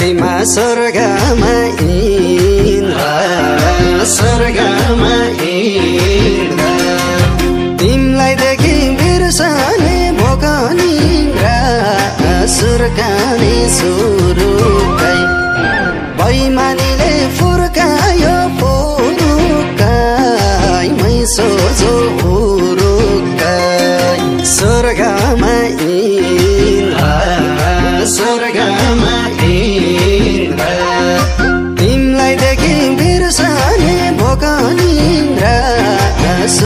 तिमा स्वर्गमा इन्द्र स्वर्गमा इन्द्र तिमलाई देखि बिर्सने भोकनी सुर्काने सुरुकै बैमानीले फुर्कायो पुरुकै मै सोझो हुरुकै स्वर्गमा इन्द्र स्वर्गमा इन्द्र तिमलाई देखि बिर्सने भोकनी